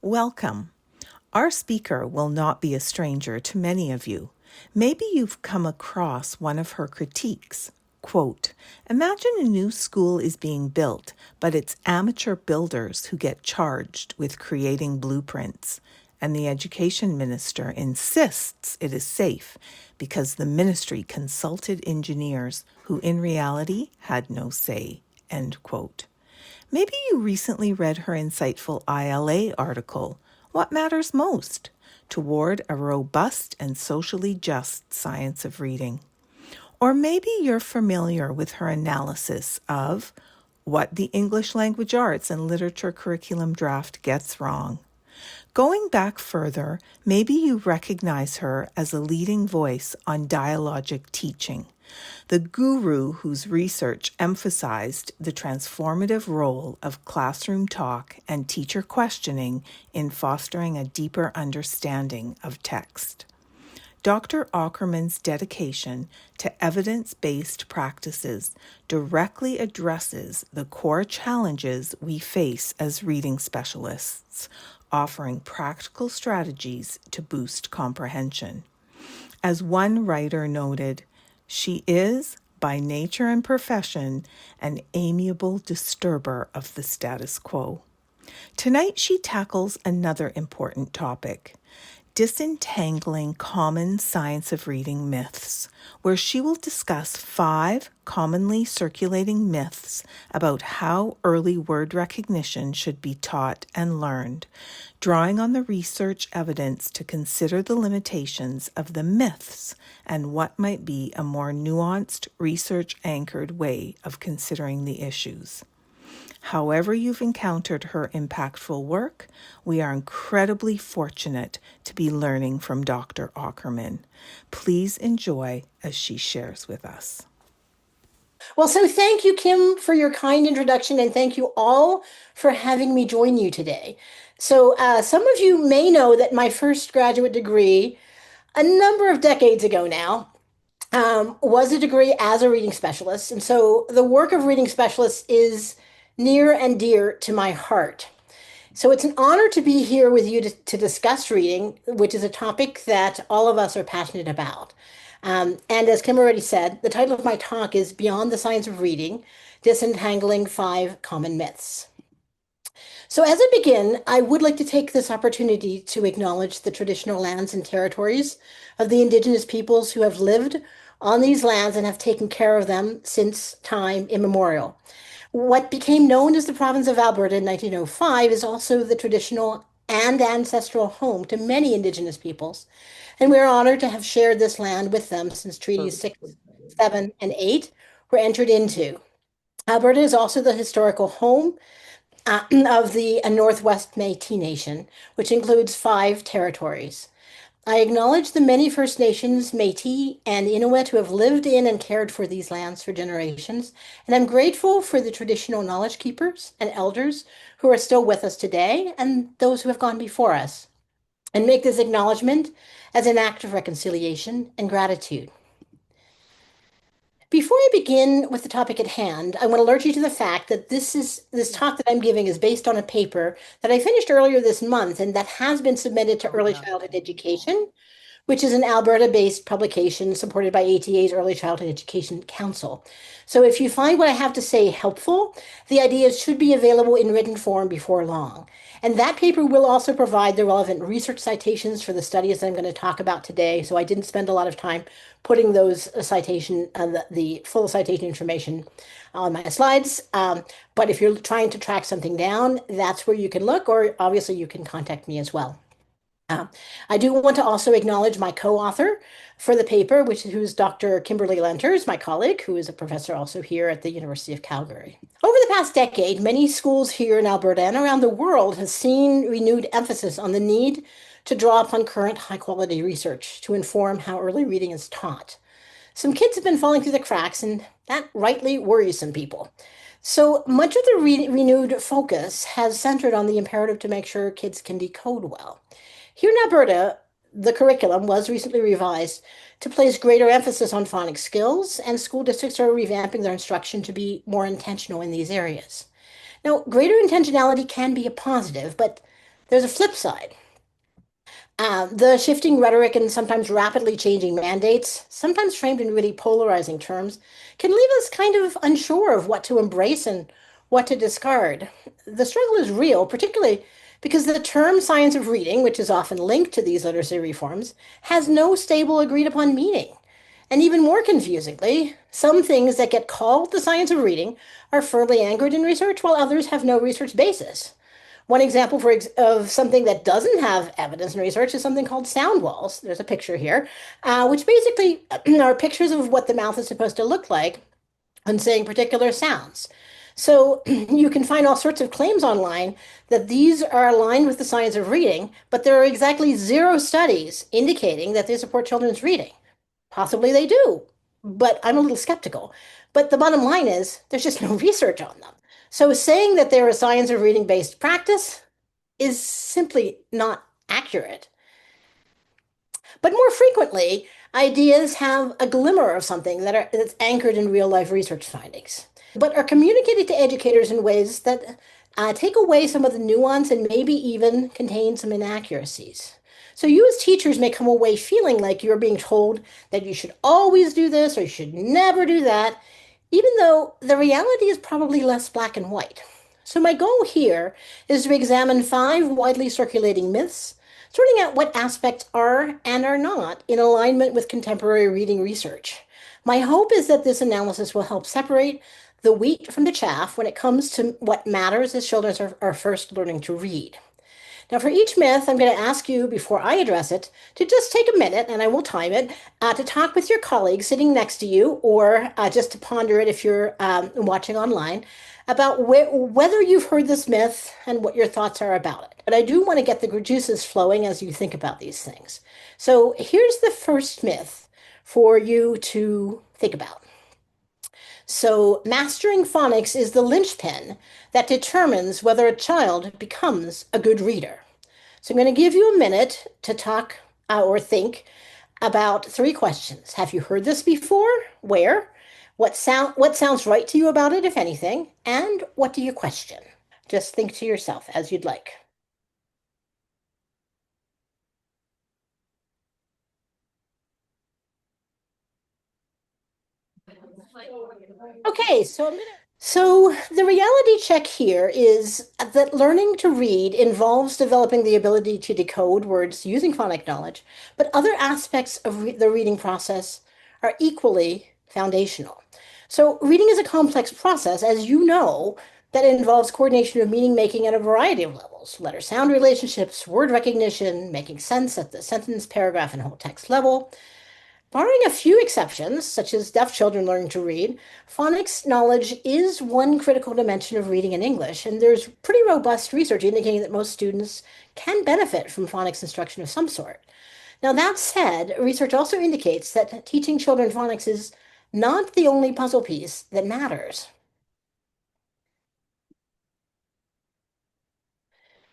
Welcome. Our speaker will not be a stranger to many of you. Maybe you've come across one of her critiques. Quote, imagine a new school is being built, but it's amateur builders who get charged with creating blueprints. And the education minister insists it is safe because the ministry consulted engineers who in reality had no say. End quote. Maybe you recently read her insightful ILA article, What Matters Most? Toward a Robust and Socially Just Science of Reading. Or maybe you're familiar with her analysis of what the English Language Arts and Literature Curriculum Draft gets wrong. Going back further, maybe you recognize her as a leading voice on dialogic teaching, the guru whose research emphasized the transformative role of classroom talk and teacher questioning in fostering a deeper understanding of text. Dr. Aukerman's dedication to evidence-based practices directly addresses the core challenges we face as reading specialists, offering practical strategies to boost comprehension. As one writer noted, she is, by nature and profession, an amiable disturber of the status quo. Tonight she tackles another important topic, disentangling common science of reading myths, where she will discuss 5 commonly circulating myths about how early word recognition should be taught and learned, drawing on the research evidence to consider the limitations of the myths and what might be a more nuanced, research-anchored way of considering the issues. However you've encountered her impactful work, we are incredibly fortunate to be learning from Dr. Aukerman. Please enjoy as she shares with us. Well, so thank you, Kim, for your kind introduction, and thank you all for having me join you today. So some of you may know that my first graduate degree, a number of decades ago now, was a degree as a reading specialist. And so the work of reading specialists is near and dear to my heart. So it's an honor to be here with you to discuss reading, which is a topic that all of us are passionate about. And as Kim already said, the title of my talk is Beyond the Science of Reading, Disentangling 5 Common Myths. So as I begin, I would like to take this opportunity to acknowledge the traditional lands and territories of the Indigenous peoples who have lived on these lands and have taken care of them since time immemorial. What became known as the province of Alberta in 1905 is also the traditional and ancestral home to many Indigenous peoples, and we're honored to have shared this land with them since Treaties 6, 7, and 8 were entered into. Alberta is also the historical home of the Northwest Métis Nation, which includes 5 territories. I acknowledge the many First Nations, Métis, and Inuit who have lived in and cared for these lands for generations, and I'm grateful for the traditional knowledge keepers and elders who are still with us today and those who have gone before us, and make this acknowledgement as an act of reconciliation and gratitude. Before I begin with the topic at hand, I want to alert you to the fact that this talk that I'm giving is based on a paper that I finished earlier this month and that has been submitted to Early Childhood Education, which is an Alberta-based publication supported by ATA's Early Childhood Education Council. So if you find what I have to say helpful, the ideas should be available in written form before long. And that paper will also provide the relevant research citations for the studies that I'm going to talk about today. So I didn't spend a lot of time putting those the full citation information on my slides. But if you're trying to track something down, that's where you can look, or obviously you can contact me as well. I do want to also acknowledge my co-author for the paper, who's Dr. Kimberly Lenters, my colleague, who is a professor also here at the University of Calgary. Over the past decade, many schools here in Alberta and around the world have seen renewed emphasis on the need to draw upon current high-quality research to inform how early reading is taught. Some kids have been falling through the cracks, and that rightly worries some people. So much of the renewed focus has centered on the imperative to make sure kids can decode well. Here in Alberta, the curriculum was recently revised to place greater emphasis on phonics skills, and school districts are revamping their instruction to be more intentional in these areas. Now, greater intentionality can be a positive, but There's a flip side. The shifting rhetoric and sometimes rapidly changing mandates, sometimes framed in really polarizing terms, can leave us kind of unsure of what to embrace and what to discard. The struggle is real, particularly because the term science of reading, which is often linked to these literacy reforms, has no stable agreed upon meaning. And even more confusingly, some things that get called the science of reading are firmly anchored in research, while others have no research basis. One example of something that doesn't have evidence in research is something called sound walls. There's a picture here, which basically are pictures of what the mouth is supposed to look like when saying particular sounds. So you can find all sorts of claims online that these are aligned with the science of reading, but there are exactly zero studies indicating that they support children's reading. Possibly they do, but I'm a little skeptical. But the bottom line is there's just no research on them. So saying that they're a science of reading based practice is simply not accurate. But more frequently, ideas have a glimmer of something that's anchored in real life research findings, but are communicated to educators in ways that take away some of the nuance and maybe even contain some inaccuracies. So you as teachers may come away feeling like you're being told that you should always do this or you should never do that, even though the reality is probably less black and white. So my goal here is to examine 5 widely circulating myths, sorting out what aspects are and are not in alignment with contemporary reading research. My hope is that this analysis will help separate the wheat from the chaff when it comes to what matters as children are first learning to read. Now, for each myth, I'm going to ask you before I address it to just take a minute, and I will time it, to talk with your colleagues sitting next to you, or just to ponder it if you're watching online, about whether you've heard this myth and what your thoughts are about it. But I do want to get the juices flowing as you think about these things. So here's the first myth for you to think about. So, mastering phonics is the linchpin that determines whether a child becomes a good reader. So I'm going to give you a minute to talk or think about 3 questions. Have you heard this before? Where? What sounds right to you about it, if anything? And what do you question? Just think to yourself as you'd like. Okay, so the reality check here is that learning to read involves developing the ability to decode words using phonic knowledge, but other aspects of the reading process are equally foundational. So reading is a complex process, as you know, that involves coordination of meaning making at a variety of levels, letter sound relationships, word recognition, making sense at the sentence, paragraph, and whole text level. Barring a few exceptions, such as deaf children learning to read, phonics knowledge is one critical dimension of reading in English, and there's pretty robust research indicating that most students can benefit from phonics instruction of some sort. Now, that said, research also indicates that teaching children phonics is not the only puzzle piece that matters.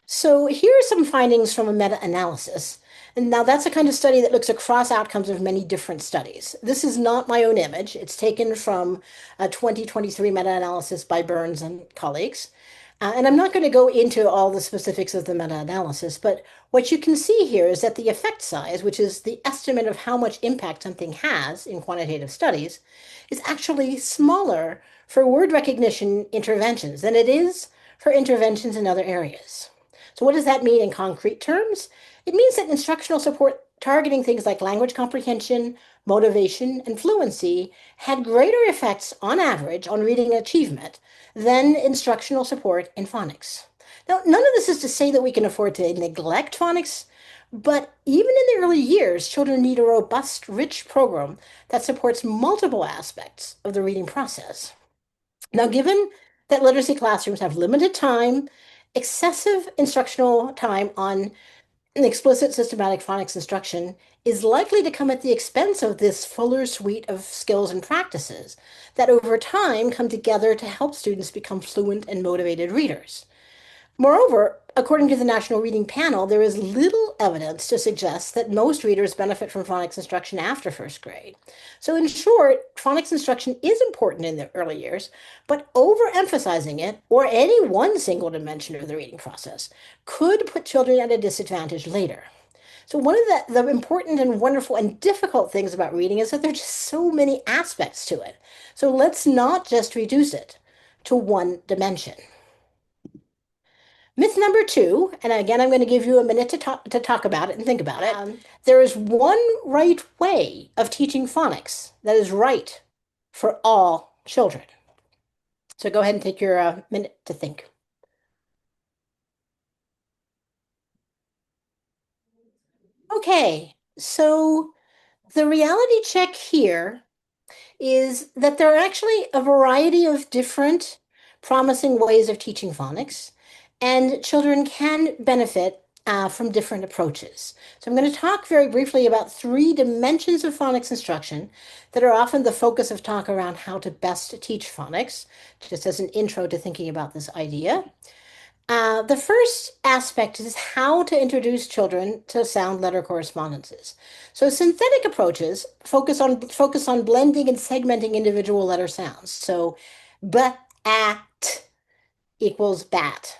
So here are some findings from a meta-analysis. And now that's a kind of study that looks across outcomes of many different studies. This is not my own image. It's taken from a 2023 meta-analysis by Burns and colleagues. And I'm not going to go into all the specifics of the meta-analysis, but what you can see here is that the effect size, which is the estimate of how much impact something has in quantitative studies, is actually smaller for word recognition interventions than it is for interventions in other areas. So what does that mean in concrete terms? It means that instructional support targeting things like language comprehension, motivation, and fluency had greater effects on average on reading achievement than instructional support in phonics. Now, none of this is to say that we can afford to neglect phonics, but even in the early years, children need a robust, rich program that supports multiple aspects of the reading process. Now, given that literacy classrooms have limited time, excessive instructional time on an explicit systematic phonics instruction is likely to come at the expense of this fuller suite of skills and practices that over time come together to help students become fluent and motivated readers. Moreover, according to the National Reading Panel, there is little evidence to suggest that most readers benefit from phonics instruction after first grade. So, in short, phonics instruction is important in the early years, but overemphasizing it, or any one single dimension of the reading process, could put children at a disadvantage later. So, one of the important and wonderful and difficult things about reading is that there's just so many aspects to it. So, let's not just reduce it to one dimension. Myth number two, and again, I'm going to give you a minute to talk about it and think about it. There is one right way of teaching phonics that is right for all children. So go ahead and take your minute to think. Okay, so the reality check here is that there are actually a variety of different promising ways of teaching phonics, and children can benefit from different approaches. So I'm going to talk very briefly about three dimensions of phonics instruction that are often the focus of talk around how to best teach phonics, just as an intro to thinking about this idea. The first aspect is how to introduce children to sound letter correspondences. So synthetic approaches focus on blending and segmenting individual letter sounds. So bat equals bat.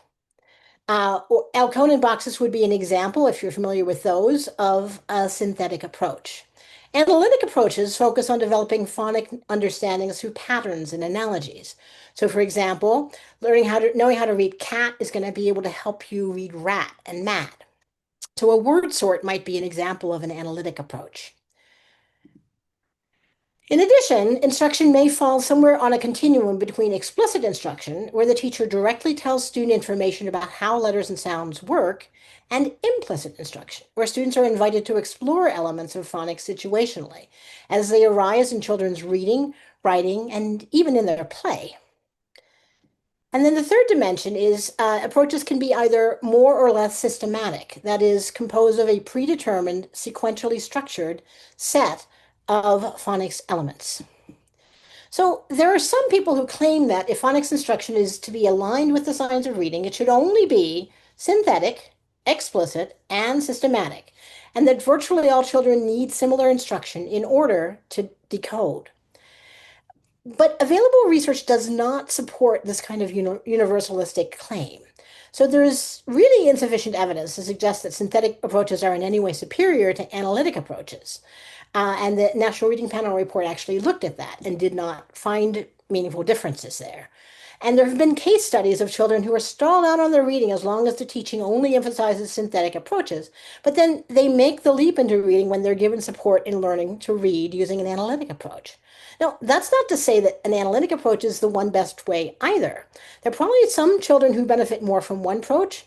Alconen boxes would be an example, if you're familiar with those, of a synthetic approach. Analytic approaches focus on developing phonic understandings through patterns and analogies. So, for example, knowing how to read cat is going to be able to help you read rat and mat. So, a word sort might be an example of an analytic approach. In addition, instruction may fall somewhere on a continuum between explicit instruction, where the teacher directly tells student information about how letters and sounds work, and implicit instruction, where students are invited to explore elements of phonics situationally as they arise in children's reading, writing, and even in their play. And then the third dimension is approaches can be either more or less systematic, that is, composed of a predetermined, sequentially structured set of phonics elements. So there are some people who claim that if phonics instruction is to be aligned with the science of reading, it should only be synthetic, explicit, and systematic, and that virtually all children need similar instruction in order to decode. But available research does not support this kind of universalistic claim. So there's really insufficient evidence to suggest that synthetic approaches are in any way superior to analytic approaches. And the National Reading Panel report actually looked at that and did not find meaningful differences there. And there have been case studies of children who are stalled out on their reading as long as the teaching only emphasizes synthetic approaches, but then they make the leap into reading when they're given support in learning to read using an analytic approach. Now, that's not to say that an analytic approach is the one best way either. There are probably some children who benefit more from one approach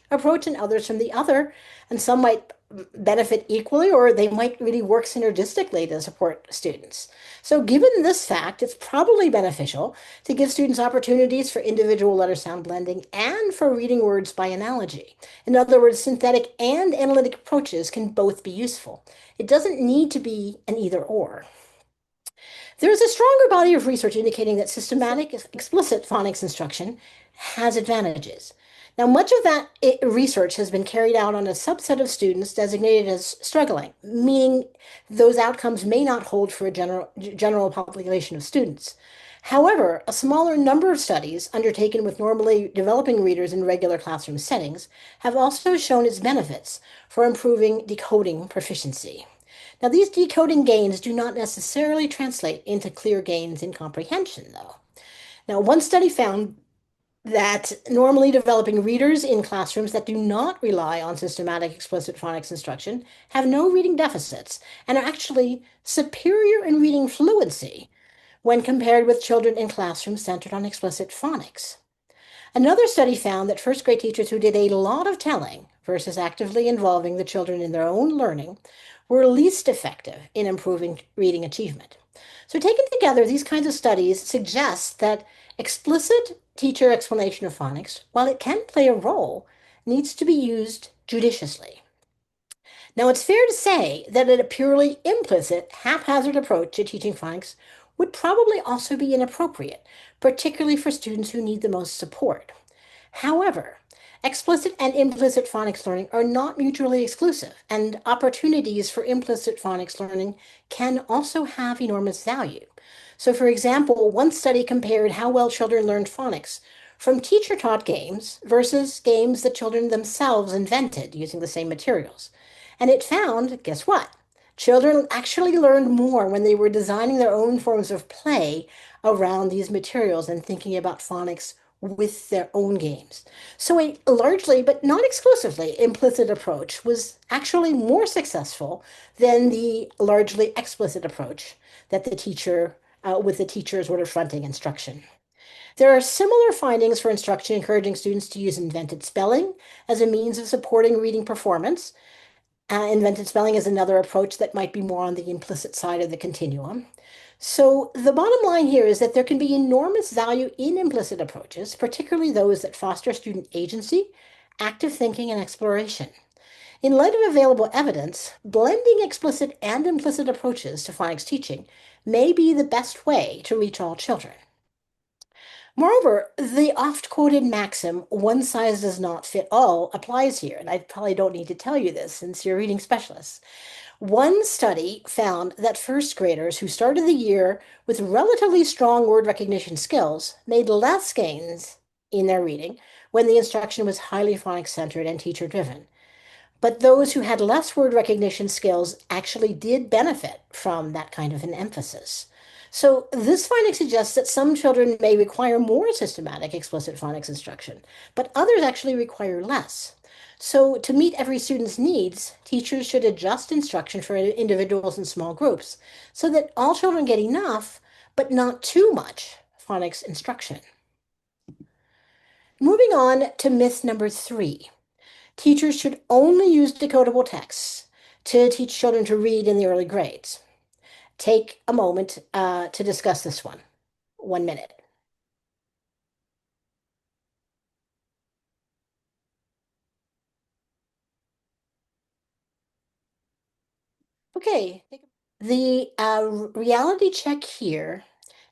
and others from the other, and some might benefit equally, or they might really work synergistically to support students. So given this fact, it's probably beneficial to give students opportunities for individual letter sound blending and for reading words by analogy. In other words, synthetic and analytic approaches can both be useful. It doesn't need to be an either or. There is a stronger body of research indicating that systematic, explicit phonics instruction has advantages. Now, much of that research has been carried out on a subset of students designated as struggling, meaning those outcomes may not hold for a general population of students. However, a smaller number of studies undertaken with normally developing readers in regular classroom settings have also shown its benefits for improving decoding proficiency. Now, these decoding gains do not necessarily translate into clear gains in comprehension, though. Now, one study found that normally developing readers in classrooms that do not rely on systematic explicit phonics instruction have no reading deficits and are actually superior in reading fluency when compared with children in classrooms centered on explicit phonics. Another study found that first grade teachers who did a lot of telling versus actively involving the children in their own learning were least effective in improving reading achievement. So, taken together, these kinds of studies suggest that explicit teacher explanation of phonics, while it can play a role, needs to be used judiciously. Now, it's fair to say that a purely implicit, haphazard approach to teaching phonics would probably also be inappropriate, particularly for students who need the most support. However, Explicit and implicit phonics learning are not mutually exclusive, and opportunities for implicit phonics learning can also have enormous value. So, for example, one study compared how well children learned phonics from teacher taught games versus games that children themselves invented using the same materials. And it found, guess what? Children actually learned more when they were designing their own forms of play around these materials and thinking about phonics with their own games. So a largely, but not exclusively, implicit approach was actually more successful than the largely explicit approach that the teacher, with the teacher sort of fronting instruction. There are similar findings for instruction encouraging students to use invented spelling as a means of supporting reading performance. Invented spelling is another approach that might be more on the implicit side of the continuum. So, the bottom line here is that there can be enormous value in implicit approaches, particularly those that foster student agency, active thinking, and exploration. In light of available evidence, blending explicit and implicit approaches to phonics teaching may be the best way to reach all children. Moreover, the oft quoted maxim, one size does not fit all, applies here. And I probably don't need to tell you this since you're reading specialists. One study found that first graders who started the year with relatively strong word recognition skills made less gains in their reading when the instruction was highly phonics centered and teacher driven. But those who had less word recognition skills actually did benefit from that kind of an emphasis. So, this finding suggests that some children may require more systematic explicit phonics instruction, but others actually require less. So, to meet every student's needs, teachers should adjust instruction for individuals in small groups so that all children get enough, but not too much phonics instruction. Moving on to myth number 3. Teachers should only use decodable texts to teach children to read in the early grades. Take a moment to discuss this one. 1 minute. Okay. The reality check here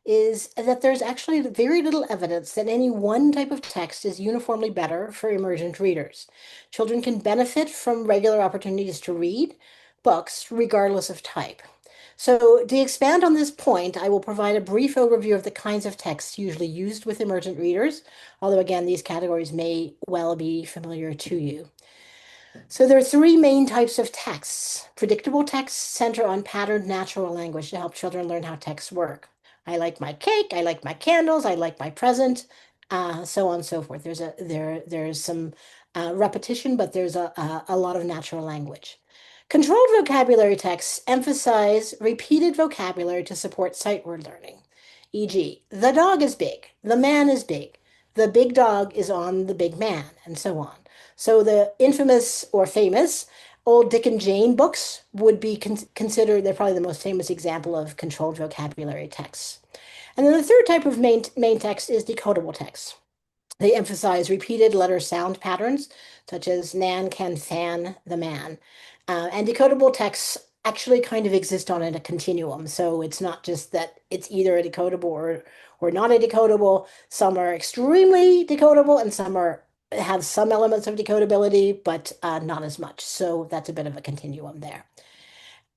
is that there's actually very little evidence that any one type of text is uniformly better for emergent readers. Children can benefit from regular opportunities to read books regardless of type. So, to expand on this point, I will provide a brief overview of the kinds of texts usually used with emergent readers, although again, these categories may well be familiar to you. So there are three main types of texts. Predictable texts center on patterned natural language to help children learn how texts work. I like my cake, I like my candles, I like my present, so on and so forth. There's some repetition, but there's a lot of natural language. Controlled vocabulary texts emphasize repeated vocabulary to support sight word learning. E.g., the dog is big, the man is big, the big dog is on the big man, and so on. So the infamous or famous old Dick and Jane books would be considered, they're probably the most famous example of controlled vocabulary texts. And then the third type of main text is decodable text. They emphasize repeated letter sound patterns, such as Nan can fan the man. And decodable texts actually kind of exist on a continuum. So it's not just that it's either a decodable or not a decodable. Some are extremely decodable and some are have some elements of decodability, but not as much. So that's a bit of a continuum there.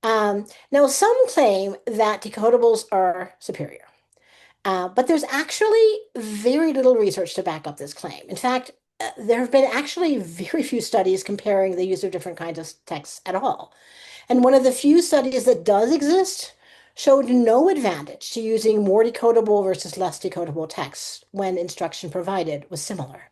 Now, some claim that decodables are superior. But there's actually very little research to back up this claim. In fact, there have been actually very few studies comparing the use of different kinds of texts at all. And one of the few studies that does exist showed no advantage to using more decodable versus less decodable texts when instruction provided was similar.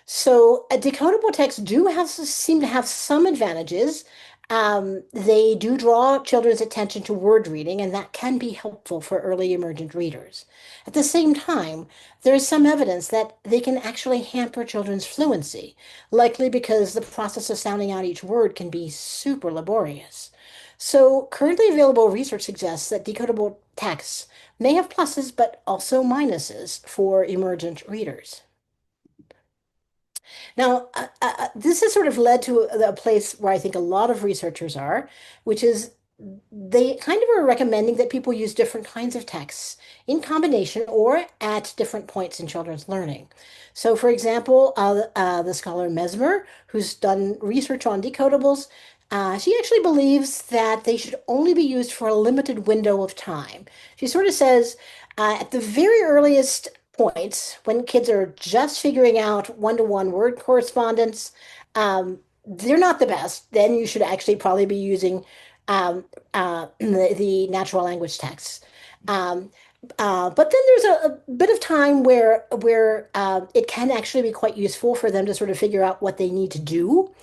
So decodable texts do have seem to have some advantages. They do draw children's attention to word reading, and that can be helpful for early emergent readers. At the same time, there is some evidence that they can actually hamper children's fluency, likely because the process of sounding out each word can be super laborious. So, currently available research suggests that decodable texts may have pluses but also minuses for emergent readers. Now, this has sort of led to a place where I think a lot of researchers are, which is they kind of are recommending that people use different kinds of texts in combination or at different points in children's learning. So, for example, the scholar Mesmer, who's done research on decodables, she actually believes that they should only be used for a limited window of time. She sort of says at the very earliest points, when kids are just figuring out one-to-one word correspondence, they're not the best. Then you should actually probably be using the natural language texts. Um, but then there's a bit of time where it can actually be quite useful for them to sort of figure out what they need to do.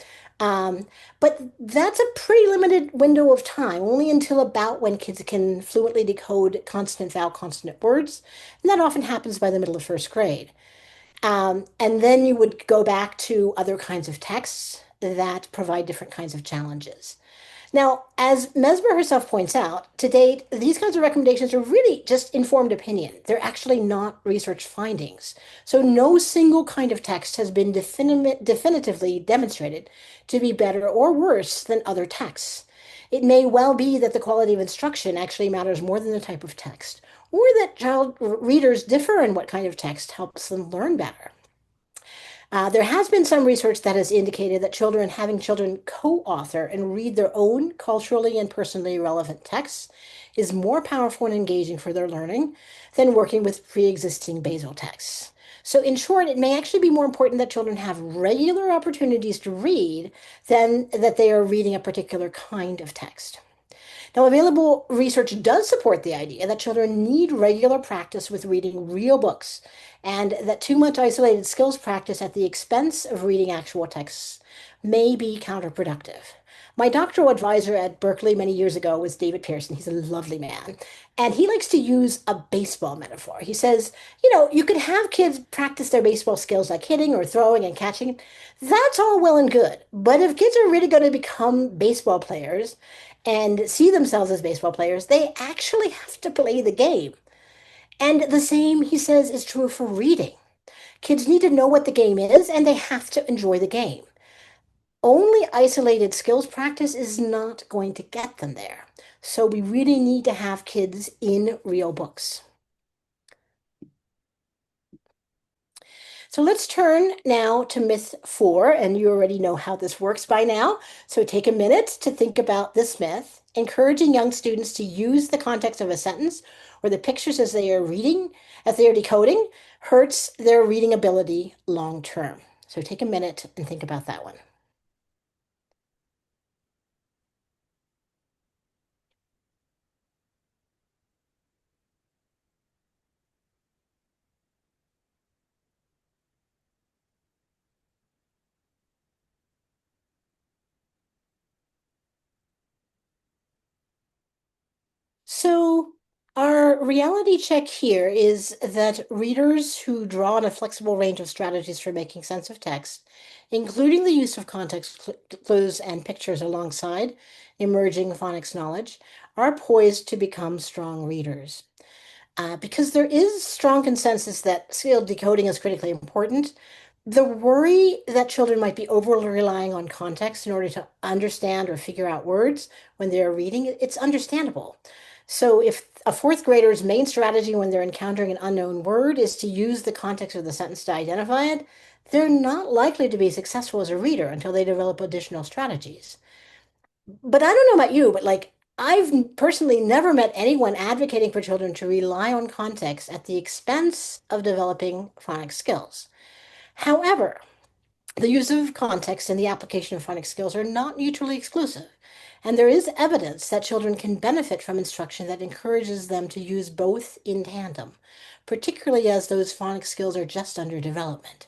Um, but that's a pretty limited window of time, only until about when kids can fluently decode consonant, vowel, consonant words. And that often happens by the middle of first grade. And then you would go back to other kinds of texts that provide different kinds of challenges. Now, as Mesmer herself points out, to date, these kinds of recommendations are really just informed opinion. They're actually not research findings. So no single kind of text has been definitively demonstrated to be better or worse than other texts. It may well be that the quality of instruction actually matters more than the type of text, or that child readers differ in what kind of text helps them learn better. There has been some research that has indicated that having children co-author and read their own culturally and personally relevant texts is more powerful and engaging for their learning than working with pre-existing basal texts. So in short, it may actually be more important that children have regular opportunities to read than that they are reading a particular kind of text. Now, available research does support the idea that children need regular practice with reading real books, and that too much isolated skills practice at the expense of reading actual texts may be counterproductive. My doctoral advisor at Berkeley many years ago was David Pearson. He's a lovely man. And he likes to use a baseball metaphor. He says, you could have kids practice their baseball skills like hitting or throwing and catching. That's all well and good. But if kids are really going to become baseball players, and see themselves as baseball players, they actually have to play the game. And the same, he says, is true for reading. Kids need to know what the game is and they have to enjoy the game. Only isolated skills practice is not going to get them there. So we really need to have kids in real books. So let's turn now to myth 4, and you already know how this works by now. So take a minute to think about this myth, encouraging young students to use the context of a sentence or the pictures as they are decoding, hurts their reading ability long term. So take a minute and think about that one. So, our reality check here is that readers who draw on a flexible range of strategies for making sense of text, including the use of context clues and pictures alongside emerging phonics knowledge, are poised to become strong readers. Because there is strong consensus that skilled decoding is critically important, the worry that children might be overly relying on context in order to understand or figure out words when they're reading, it's understandable. So if a fourth grader's main strategy when they're encountering an unknown word is to use the context of the sentence to identify it, they're not likely to be successful as a reader until they develop additional strategies. But I don't know about you, but like I've personally never met anyone advocating for children to rely on context at the expense of developing phonics skills. However, the use of context and the application of phonics skills are not mutually exclusive, and there is evidence that children can benefit from instruction that encourages them to use both in tandem, particularly as those phonics skills are just under development.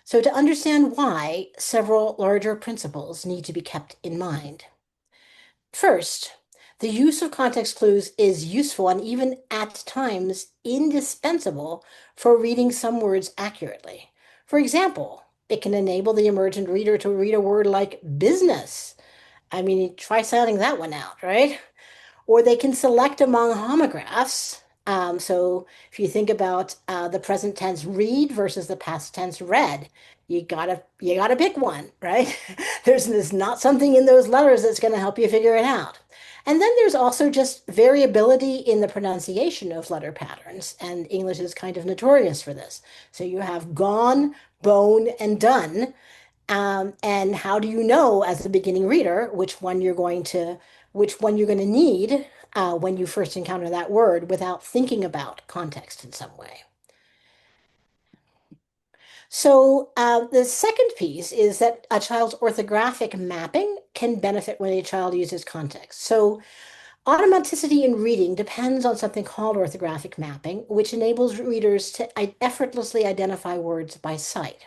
So, to understand why, several larger principles need to be kept in mind. First, the use of context clues is useful and even at times indispensable for reading some words accurately. For example, it can enable the emergent reader to read a word like business. I mean, try sounding that one out, right? Or they can select among homographs. So if you think about the present tense read versus the past tense read, you gotta pick one, right? There's not something in those letters that's going to help you figure it out. And then there's also just variability in the pronunciation of letter patterns, and English is kind of notorious for this. So you have gone, bone, and done. And how do you know as a beginning reader which one you're going to need when you first encounter that word without thinking about context in some way? So the second piece is that a child's orthographic mapping can benefit when a child uses context. So automaticity in reading depends on something called orthographic mapping, which enables readers to effortlessly identify words by sight.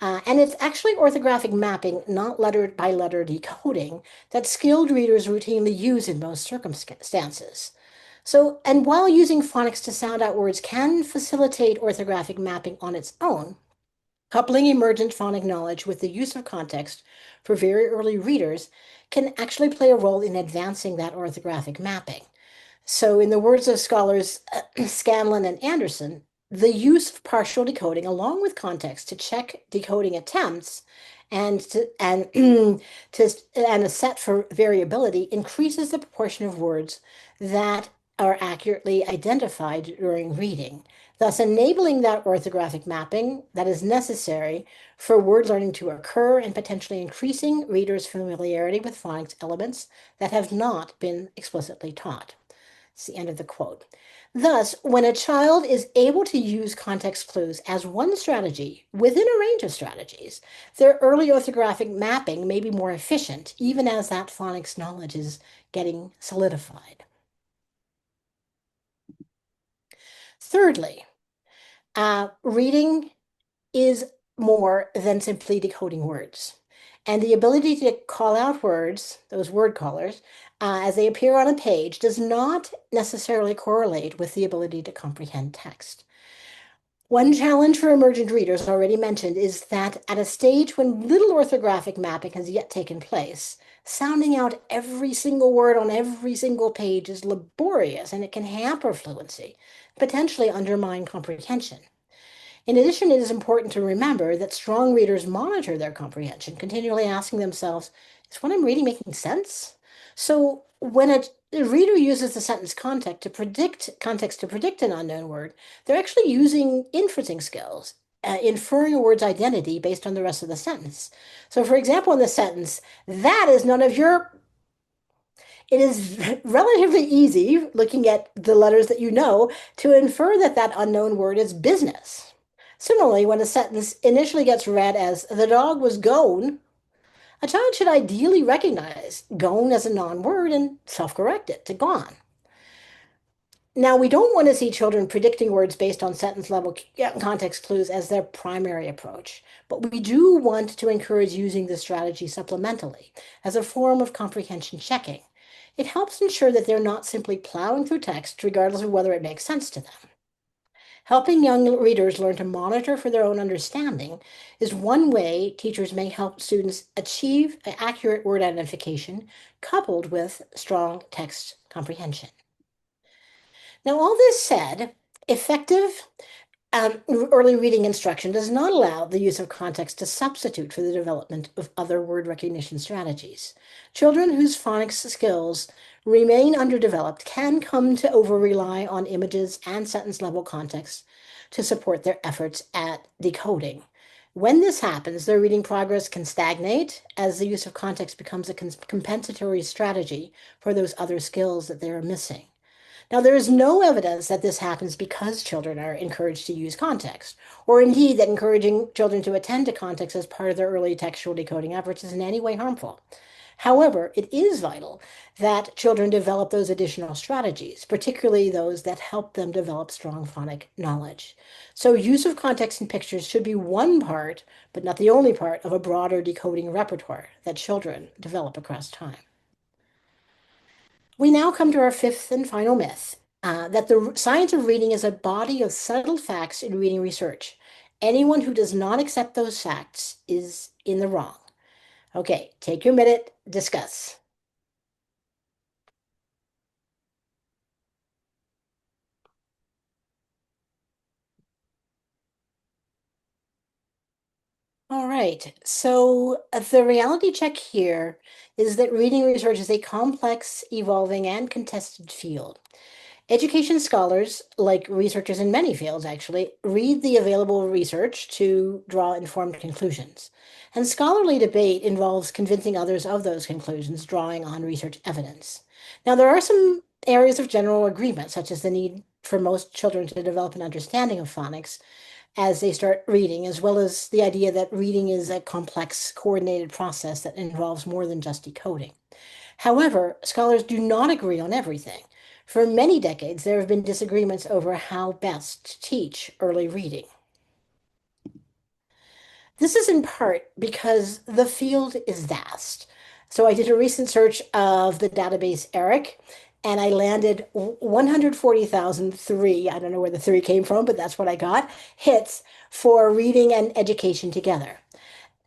And it's actually orthographic mapping, not letter by letter decoding, that skilled readers routinely use in most circumstances. So, and while using phonics to sound out words can facilitate orthographic mapping on its own, coupling emergent phonic knowledge with the use of context for very early readers can actually play a role in advancing that orthographic mapping. So, in the words of scholars Scanlon and Anderson, the use of partial decoding along with context to check decoding attempts to and a set for variability increases the proportion of words that are accurately identified during reading, thus enabling that orthographic mapping that is necessary for word learning to occur and potentially increasing readers' familiarity with phonics elements that have not been explicitly taught. It's the end of the quote. Thus, when a child is able to use context clues as one strategy within a range of strategies, their early orthographic mapping may be more efficient, even as that phonics knowledge is getting solidified. Thirdly, reading is more than simply decoding words. And the ability to call out words, those word callers, as they appear on a page, does not necessarily correlate with the ability to comprehend text. One challenge for emergent readers, already mentioned, is that at a stage when little orthographic mapping has yet taken place, sounding out every single word on every single page is laborious and it can hamper fluency, potentially undermine comprehension. In addition, it is important to remember that strong readers monitor their comprehension, continually asking themselves, is what I'm reading making sense? So when a reader uses the sentence context to predict an unknown word, they're actually using inferencing skills, inferring a word's identity based on the rest of the sentence. So for example, in the sentence, that is none of your it is relatively easy, looking at the letters that you know, to infer that that unknown word is business. Similarly, when a sentence initially gets read as the dog was gone, a child should ideally recognize gone as a non-word and self-correct it to gone. Now, we don't want to see children predicting words based on sentence level context clues as their primary approach, but we do want to encourage using this strategy supplementally as a form of comprehension checking. It helps ensure that they're not simply plowing through text regardless of whether it makes sense to them. Helping young readers learn to monitor for their own understanding is one way teachers may help students achieve accurate word identification coupled with strong text comprehension. Now, all this said, effective early reading instruction does not allow the use of context to substitute for the development of other word recognition strategies. Children whose phonics skills remain underdeveloped can come to over-rely on images and sentence-level context to support their efforts at decoding. When this happens, their reading progress can stagnate as the use of context becomes a compensatory strategy for those other skills that they are missing. Now, there is no evidence that this happens because children are encouraged to use context, or indeed that encouraging children to attend to context as part of their early textual decoding efforts is in any way harmful. However, it is vital that children develop those additional strategies, particularly those that help them develop strong phonic knowledge. So, use of context and pictures should be one part, but not the only part, of a broader decoding repertoire that children develop across time. We now come to our fifth and final myth, that the science of reading is a body of settled facts in reading research. Anyone who does not accept those facts is in the wrong. Okay, take your minute, discuss. All right. So the reality check here is that reading research is a complex, evolving, and contested field. Education scholars, like researchers in many fields actually, read the available research to draw informed conclusions. And scholarly debate involves convincing others of those conclusions, drawing on research evidence. Now, there are some areas of general agreement, such as the need for most children to develop an understanding of phonics as they start reading, as well as the idea that reading is a complex, coordinated process that involves more than just decoding. However, scholars do not agree on everything. For many decades, there have been disagreements over how best to teach early reading. This is in part because the field is vast. So I did a recent search of the database ERIC, and I landed 140,003, I don't know where the three came from, but that's what I got, hits for reading and education together.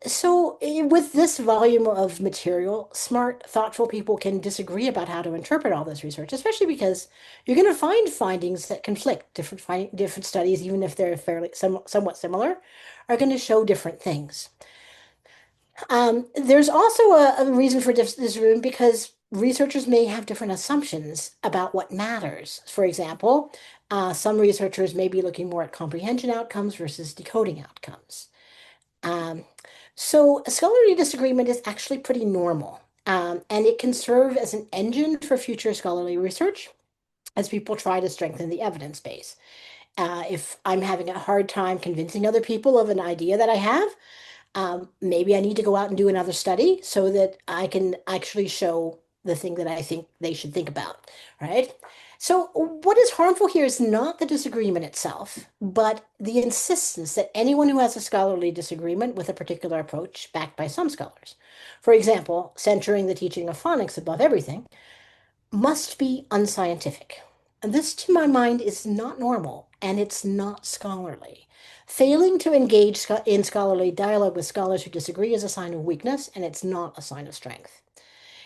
So, with this volume of material, smart, thoughtful people can disagree about how to interpret all this research, especially because you're going to find findings that conflict. Different studies, even if they're somewhat similar, are going to show different things. There's also a reason for disagreement because researchers may have different assumptions about what matters. For example, some researchers may be looking more at comprehension outcomes versus decoding outcomes. Um, so a scholarly disagreement is actually pretty normal, and it can serve as an engine for future scholarly research as people try to strengthen the evidence base. If I'm having a hard time convincing other people of an idea that I have, maybe I need to go out and do another study so that I can actually show the thing that I think they should think about, right? So, what is harmful here is not the disagreement itself, but the insistence that anyone who has a scholarly disagreement with a particular approach, backed by some scholars, for example, censuring the teaching of phonics above everything, must be unscientific. And this, to my mind, is not normal and it's not scholarly. Failing to engage in scholarly dialogue with scholars who disagree is a sign of weakness and it's not a sign of strength.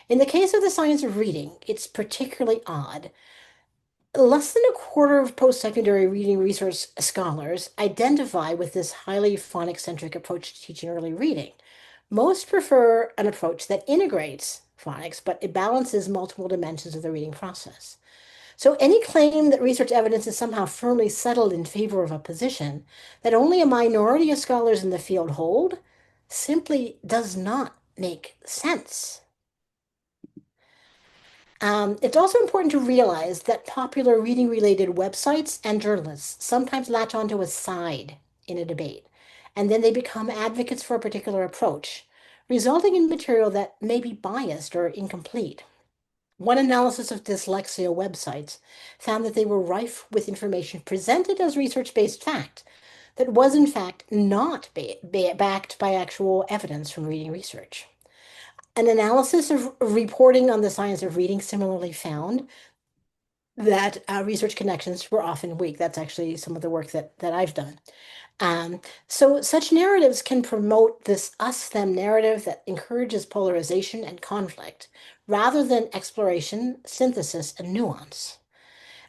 In the case of the science of reading, it's particularly odd. Less than a quarter of post-secondary reading research scholars identify with this highly phonics-centric approach to teaching early reading. Most prefer an approach that integrates phonics, but it balances multiple dimensions of the reading process. So any claim that research evidence is somehow firmly settled in favor of a position that only a minority of scholars in the field hold simply does not make sense. It's also important to realize that popular reading related websites and journalists sometimes latch onto a side in a debate, and then they become advocates for a particular approach, resulting in material that may be biased or incomplete. One analysis of dyslexia websites found that they were rife with information presented as research based fact that was, in fact, not backed by actual evidence from reading research. An analysis of reporting on the science of reading similarly found that research connections were often weak. That's actually some of the work that I've done. So such narratives can promote this us-them narrative that encourages polarization and conflict rather than exploration, synthesis, and nuance.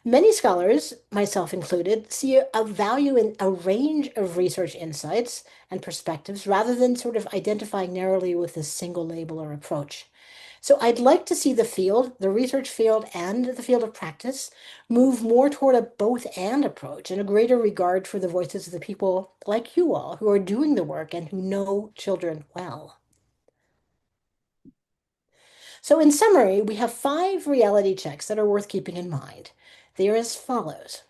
Many scholars, myself included, see a value in a range of research insights and perspectives rather than sort of identifying narrowly with a single label or approach. So I'd like to see the field, the research field and the field of practice, move more toward a both and approach and a greater regard for the voices of the people like you all who are doing the work and who know children well. So in summary, we have 5 reality checks that are worth keeping in mind. They are as follows.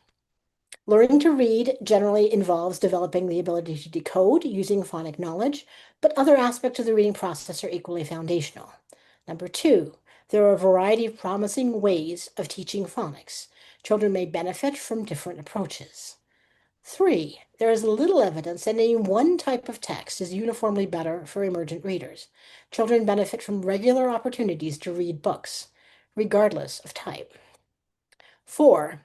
Learning to read generally involves developing the ability to decode using phonic knowledge, but other aspects of the reading process are equally foundational. Number 2, there are a variety of promising ways of teaching phonics. Children may benefit from different approaches. 3, there is little evidence that any one type of text is uniformly better for emergent readers. Children benefit from regular opportunities to read books, regardless of type. 4,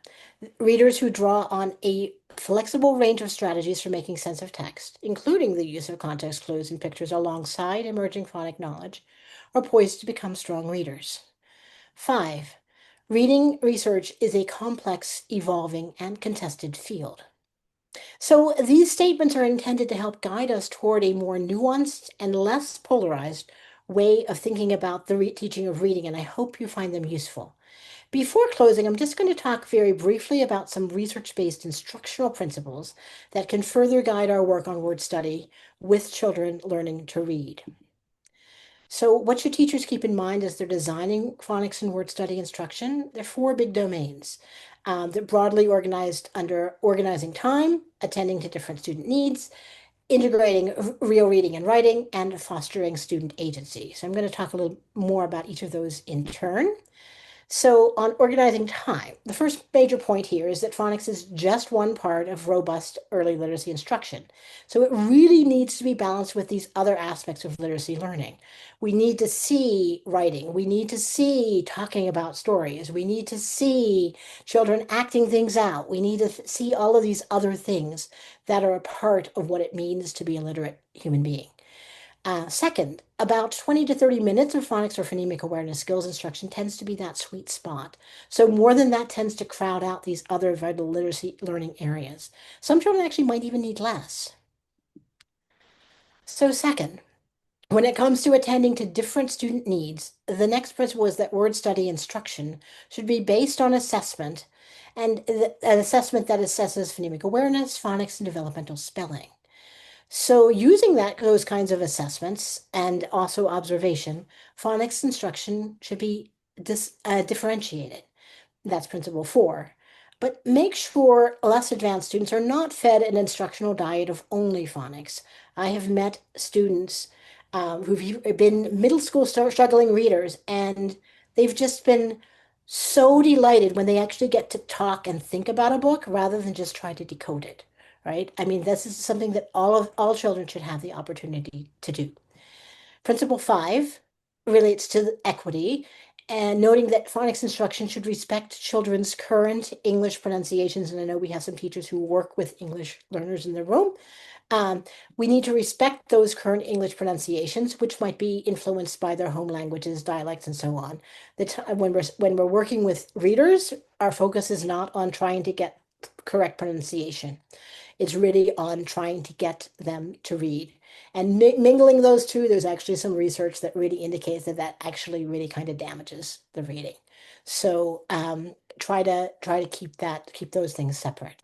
readers who draw on a flexible range of strategies for making sense of text, including the use of context clues and pictures alongside emerging phonic knowledge, are poised to become strong readers. 5, reading research is a complex, evolving, and contested field. So these statements are intended to help guide us toward a more nuanced and less polarized way of thinking about the teaching of reading, and I hope you find them useful. Before closing, I'm just going to talk very briefly about some research-based instructional principles that can further guide our work on word study with children learning to read. So what should teachers keep in mind as they're designing phonics and word study instruction? There are four big domains. They're broadly organized under organizing time, attending to different student needs, integrating real reading and writing, and fostering student agency. So I'm going to talk a little more about each of those in turn. So, on organizing time, the first major point here is that phonics is just one part of robust early literacy instruction. So, it really needs to be balanced with these other aspects of literacy learning. We need to see writing, we need to see talking about stories, we need to see children acting things out, we need to see all of these other things that are a part of what it means to be a literate human being. Second, about 20 to 30 minutes of phonics or phonemic awareness skills instruction tends to be that sweet spot. So more than that tends to crowd out these other vital literacy learning areas. Some children actually might even need less. So second, when it comes to attending to different student needs, the next principle is that word study instruction should be based on assessment and an assessment that assesses phonemic awareness, phonics, and developmental spelling. So using those kinds of assessments and also observation, phonics instruction should be differentiated. That's principle four. But make sure less advanced students are not fed an instructional diet of only phonics. I have met students who've been middle school struggling readers, and they've just been so delighted when they actually get to talk and think about a book rather than just try to decode it, right? I mean, this is something that all children should have the opportunity to do. Principle five relates to equity and noting that phonics instruction should respect children's current English pronunciations. And I know we have some teachers who work with English learners in the room. Um, we need to respect those current English pronunciations, which might be influenced by their home languages, dialects, and so on. When we're working with readers, our focus is not on trying to get correct pronunciation. It's really on trying to get them to read. And mingling those two, there's actually some research that really indicates that that actually really kind of damages the reading. So try to keep those things separate.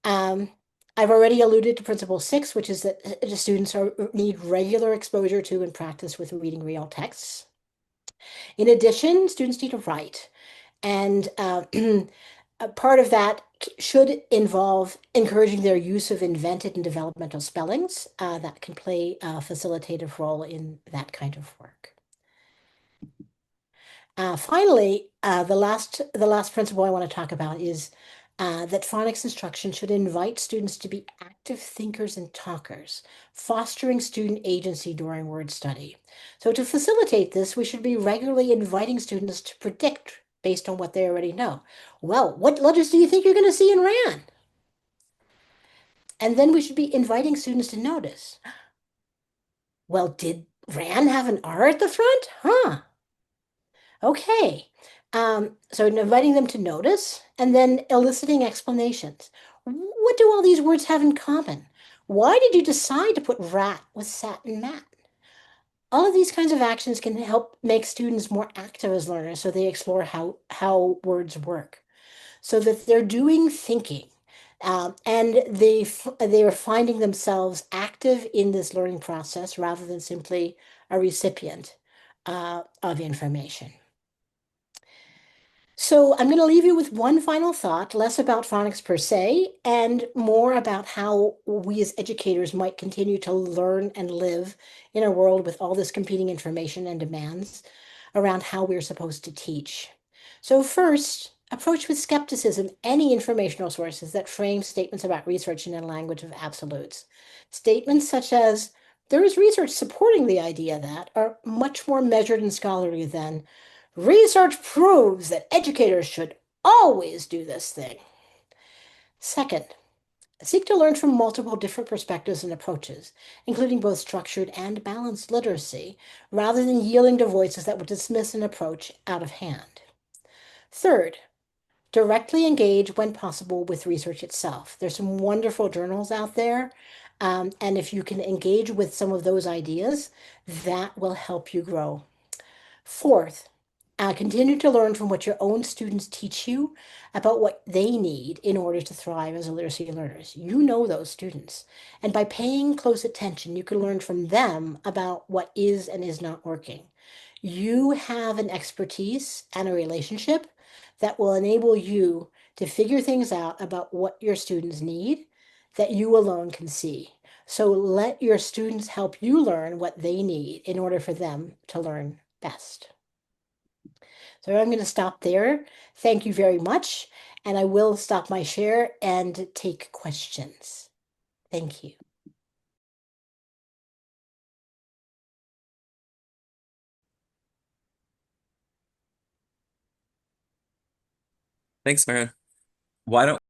Um, I've already alluded to principle six, which is that the students need regular exposure to and practice with reading real texts. In addition, students need to write. And a part of that should involve encouraging their use of invented and developmental spellings that can play a facilitative role in that kind of work. Finally, the last principle I want to talk about is that phonics instruction should invite students to be active thinkers and talkers, fostering student agency during word study. So to facilitate this, we should be regularly inviting students to predict based on what they already know. Well, what letters do you think you're going to see in RAN? And then we should be inviting students to notice. Well, did RAN have an R at the front? Huh. Okay. So inviting them to notice and then eliciting explanations. What do all these words have in common? Why did you decide to put rat with sat and mat? All of these kinds of actions can help make students more active as learners so they explore how words work, so that they're doing thinking. And they are finding themselves active in this learning process rather than simply a recipient of information. So I'm going to leave you with one final thought, less about phonics per se, and more about how we as educators might continue to learn and live in a world with all this competing information and demands around how we're supposed to teach. So first, approach with skepticism any informational sources that frame statements about research in a language of absolutes. Statements such as, there is research supporting the idea that are much more measured and scholarly than research proves that educators should always do this thing. Second, seek to learn from multiple different perspectives and approaches, including both structured and balanced literacy, rather than yielding to voices that would dismiss an approach out of hand. Third, Directly engage when possible with research itself. There's some wonderful journals out there. And if you can engage with some of those ideas, that will help you grow. Fourth, continue to learn from what your own students teach you about what they need in order to thrive as literacy learners. You know those students. And by paying close attention, you can learn from them about what is and is not working. You have an expertise and a relationship that will enable you to figure things out about what your students need that you alone can see. So let your students help you learn what they need in order for them to learn best. So I'm going to stop there. Thank you very much. And I will stop my share and take questions. Thank you. Thanks, Maren. Why don't